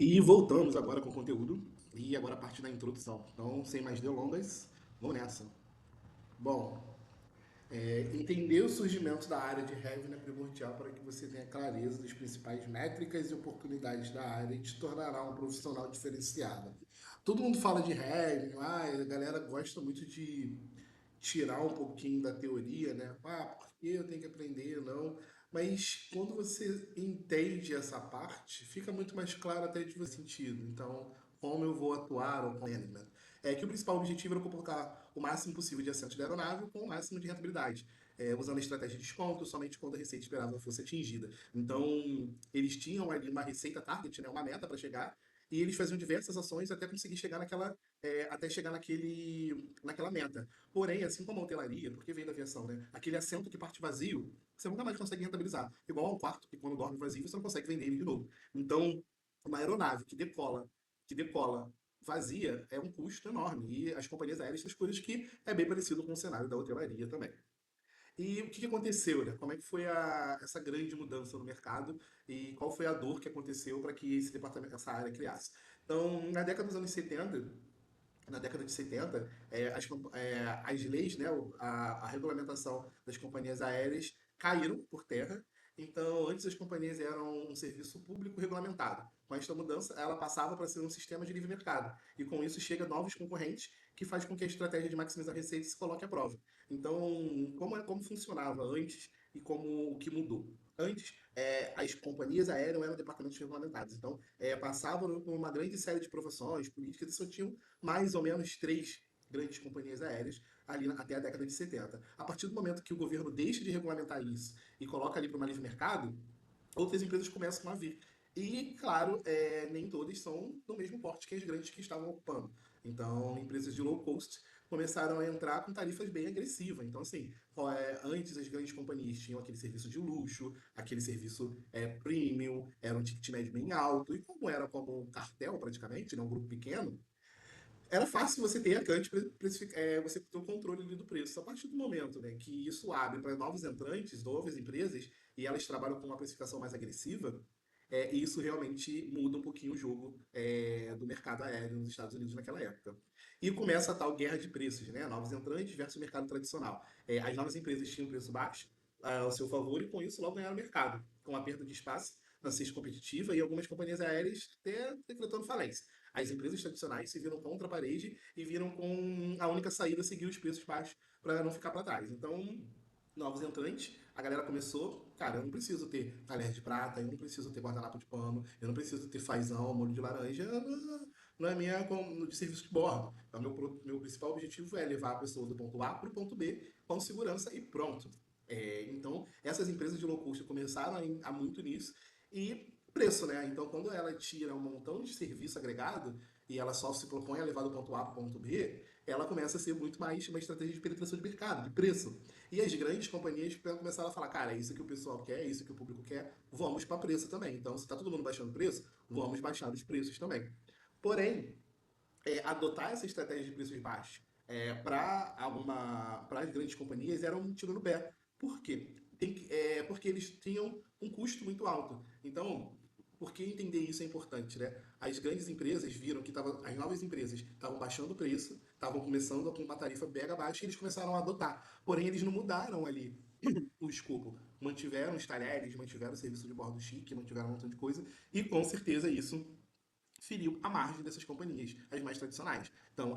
E voltamos agora com o conteúdo. E agora a parte da introdução. Então, sem mais delongas, vamos nessa. Bom, entender o surgimento da área de revenue é primordial para que você tenha clareza das principais métricas e oportunidades da área e te tornará um profissional diferenciado. Todo mundo fala de revenue, a galera gosta muito de tirar um pouquinho da teoria, né? Por que eu tenho que aprender? Não. Mas quando você entende essa parte, fica muito mais claro até de você sentido. Então, como eu vou atuar ou com management. É que o principal objetivo era colocar o máximo possível de assentos da aeronave com o máximo de rentabilidade. Usando a estratégia de desconto somente quando a receita esperada fosse atingida. Então, eles tinham ali uma receita target, né, uma meta para chegar, e eles faziam diversas ações até conseguir chegar até chegar naquela meta. Porém, assim como a hotelaria, porque vem da aviação, né? Aquele assento que parte vazio, você nunca mais consegue rentabilizar. Igual ao quarto, que quando dorme vazio, você não consegue vender ele de novo. Então, uma aeronave que decola vazia é um custo enorme. E as companhias aéreas têm coisas que é bem parecido com o cenário da hotelaria também. E o que aconteceu, né? Como é que foi essa grande mudança no mercado e qual foi a dor que aconteceu para que esse departamento, essa área criasse? Então, na década de 70, as leis, né, a regulamentação das companhias aéreas caíram por terra. Então, antes as companhias eram um serviço público regulamentado. Com esta mudança, ela passava para ser um sistema de livre mercado. E com isso chega novos concorrentes, que faz com que a estratégia de maximizar receitas se coloque à prova. Então, como funcionava antes e como o que mudou? Antes, as companhias aéreas eram departamentos regulamentados. Então, passavam por uma grande série de provações políticas e só tinham mais ou menos três grandes companhias aéreas ali até a década de 70. A partir do momento que o governo deixa de regulamentar isso e coloca ali para uma livre mercado, outras empresas começam a vir. E, claro, nem todas são do mesmo porte que as grandes que estavam ocupando. Então, empresas de low cost começaram a entrar com tarifas bem agressivas. Então, assim, antes as grandes companhias tinham aquele serviço de luxo, aquele serviço premium, era um ticket médio bem alto, e como era como um cartel praticamente, né, um grupo pequeno, era fácil você ter você ter o controle ali do preço. A partir do momento, né, que isso abre para novos entrantes, novas empresas, e elas trabalham com uma precificação mais agressiva, isso realmente muda um pouquinho o jogo do mercado aéreo nos Estados Unidos naquela época. E começa a tal guerra de preços, né? Novos entrantes versus o mercado tradicional. As novas empresas tinham preço baixo ao seu favor e com isso logo ganharam o mercado, com a perda de espaço na cesta competitiva e algumas companhias aéreas até decretando falência. As empresas tradicionais se viram contra a parede e viram com a única saída seguir os preços baixos para não ficar para trás. Então, novos entrantes, a galera começou, cara, eu não preciso ter talher de prata, eu não preciso ter guardanapo de pano, eu não preciso ter fazão, molho de laranja, não é minha de serviço de bordo. Então, meu principal objetivo é levar a pessoa do ponto A para o ponto B com segurança e pronto. Então, essas empresas de low cost começaram a muito nisso e preço, né? Então, quando ela tira um montão de serviço agregado e ela só se propõe a levar do ponto A para o ponto B, ela começa a ser muito mais uma estratégia de penetração de mercado, de preço. E as grandes companhias começaram a falar, cara, é isso que o pessoal quer, é isso que o público quer, vamos para preço também. Então, se está todo mundo baixando preço, vamos baixar os preços também. Porém, adotar essa estratégia de preços baixos para as grandes companhias era um tiro no pé. Por quê? Porque eles tinham um custo muito alto. Então, por que entender isso é importante, né? As grandes empresas viram que as novas empresas estavam baixando o preço, estavam começando com uma tarifa mega baixa e eles começaram a adotar. Porém, eles não mudaram ali o escopo. Mantiveram os talheres, mantiveram o serviço de bordo chique, mantiveram um montão de coisa, e com certeza isso feriu a margem dessas companhias, as mais tradicionais. Então,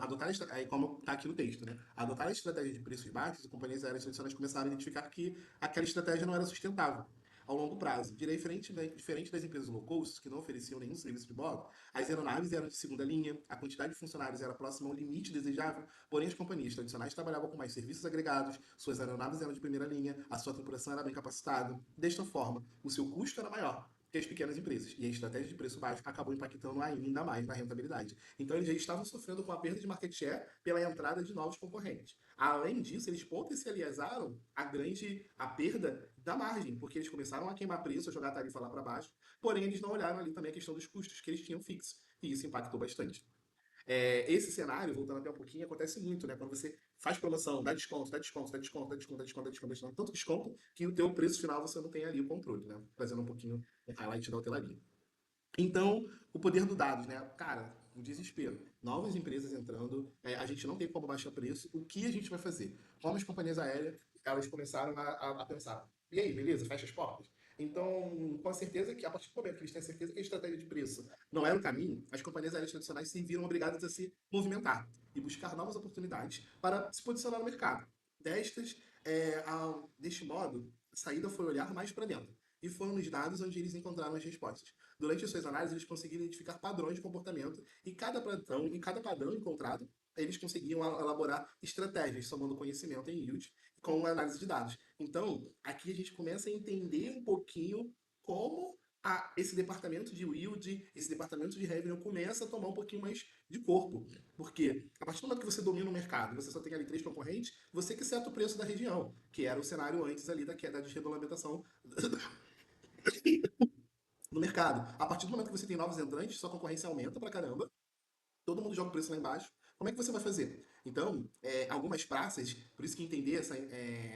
como está aqui no texto, né? Adotar a estratégia de preços baixos, as companhias aéreas tradicionais começaram a identificar que aquela estratégia não era sustentável ao longo prazo. Diferente das empresas low cost, que não ofereciam nenhum serviço de bordo, as aeronaves eram de segunda linha, a quantidade de funcionários era próxima ao limite desejável, porém as companhias tradicionais trabalhavam com mais serviços agregados, suas aeronaves eram de primeira linha, a sua tripulação era bem capacitada. Desta forma, o seu custo era maior que as pequenas empresas. E a estratégia de preço baixo acabou impactando ainda mais na rentabilidade. Então eles já estavam sofrendo com a perda de market share pela entrada de novos concorrentes. Além disso, eles potencializaram a perda da margem, porque eles começaram a queimar preço, a jogar a tarifa lá para baixo, porém eles não olharam ali também a questão dos custos que eles tinham fixos. E isso impactou bastante. Esse cenário, voltando até um pouquinho, acontece muito, né? Quando você faz promoção, dá desconto, dá desconto, dá desconto, dá desconto, dá desconto, dá desconto, dá desconto, tanto desconto que o teu preço final você não tem ali o controle, né? Fazendo um pouquinho um highlight da hotelaria. Então, o poder do dados, né? Cara, um desespero. Novas empresas entrando, a gente não tem como baixar preço. O que a gente vai fazer? Como as companhias aéreas, elas começaram a pensar. E aí, beleza, fecha as portas? Então, com a certeza que, a partir do momento que eles têm a certeza que a estratégia de preço não era o caminho, as companhias aéreas tradicionais se viram obrigadas a se movimentar e buscar novas oportunidades para se posicionar no mercado. Deste modo, a saída foi olhar mais para dentro. E foram nos dados onde eles encontraram as respostas. Durante as suas análises, eles conseguiram identificar padrões de comportamento e cada padrão encontrado, eles conseguiam elaborar estratégias, somando conhecimento em yield com a análise de dados. Então, aqui a gente começa a entender um pouquinho como esse departamento de yield, esse departamento de revenue começa a tomar um pouquinho mais de corpo. Porque a partir do momento que você domina o mercado, você só tem ali três concorrentes, você que seta o preço da região, que era o cenário antes ali da queda de regulamentação no mercado. A partir do momento que você tem novos entrantes, sua concorrência aumenta pra caramba, todo mundo joga o preço lá embaixo. Como é que você vai fazer? Então, algumas praças, por isso que entender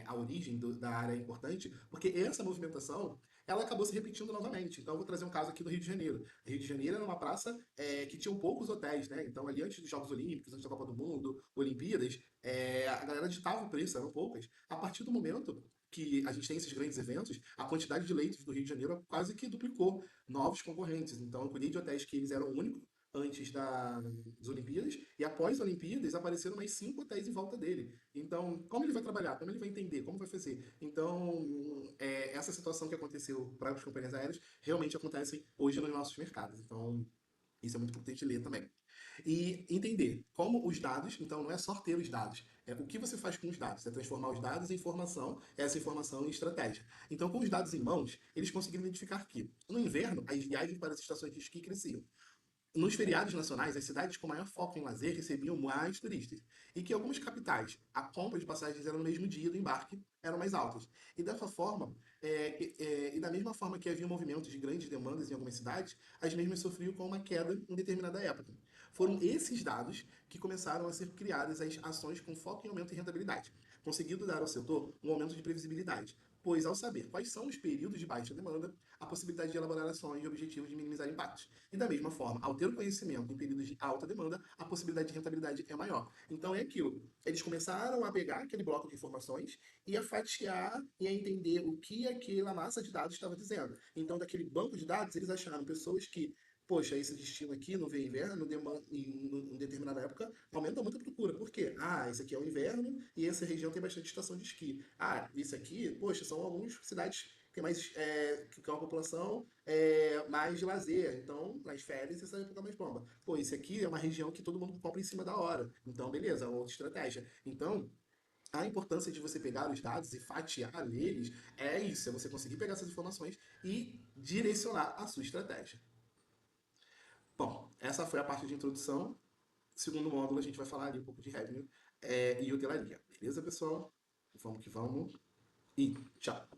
a origem da área é importante, porque essa movimentação ela acabou se repetindo novamente. Então, eu vou trazer um caso aqui do Rio de Janeiro. Rio de Janeiro era uma praça que tinha poucos hotéis, né? Então, ali antes dos Jogos Olímpicos, antes da Copa do Mundo, Olimpíadas, a galera ditava o preço, eram poucas. A partir do momento que a gente tem esses grandes eventos, a quantidade de leitos do Rio de Janeiro quase que duplicou novos concorrentes. Então, eu cuidei de hotéis que eles eram únicos antes das Olimpíadas, e após as Olimpíadas apareceram mais 5 hotéis em volta dele. Então, como ele vai trabalhar? Como ele vai entender? Como vai fazer? Então, essa situação que aconteceu para as companhias aéreas realmente acontece hoje nos nossos mercados. Então, isso é muito importante ler também. E entender como os dados, então não é só ter os dados, é o que você faz com os dados, é transformar os dados em informação, essa informação em estratégia. Então, com os dados em mãos, eles conseguiram identificar que no inverno as viagens para as estações de esqui cresciam. Nos feriados nacionais, as cidades com maior foco em lazer recebiam mais turistas, e que algumas capitais, a compra de passagens era no mesmo dia do embarque, eram mais altas. E dessa forma, e da mesma forma que havia movimentos de grandes demandas em algumas cidades, as mesmas sofriam com uma queda em determinada época. Foram esses dados que começaram a ser criadas as ações com foco em aumento e rentabilidade, conseguindo dar ao setor um aumento de previsibilidade, pois ao saber quais são os períodos de baixa demanda, a possibilidade de elaborar ações e objetivos de minimizar impactos. E da mesma forma, ao ter o conhecimento em períodos de alta demanda, a possibilidade de rentabilidade é maior. Então é aquilo. Eles começaram a pegar aquele bloco de informações e a fatiar e a entender o que aquela massa de dados estava dizendo. Então, daquele banco de dados, eles acharam pessoas que poxa, esse destino aqui no verão inverno, em determinada época, aumenta muito a procura. Por quê? Ah, esse aqui é o inverno e essa região tem bastante estação de esqui. Ah, isso aqui, poxa, são algumas cidades que tem mais, que é uma população mais de lazer. Então, nas férias, essa época é mais bomba. Pô, esse aqui é uma região que todo mundo compra em cima da hora. Então, beleza, é outra estratégia. Então, a importância de você pegar os dados e fatiar neles é isso, é você conseguir pegar essas informações e direcionar a sua estratégia. Bom, essa foi a parte de introdução. Segundo módulo, a gente vai falar ali um pouco de revenue e hotelaria. Beleza, pessoal? Vamos que vamos. E tchau.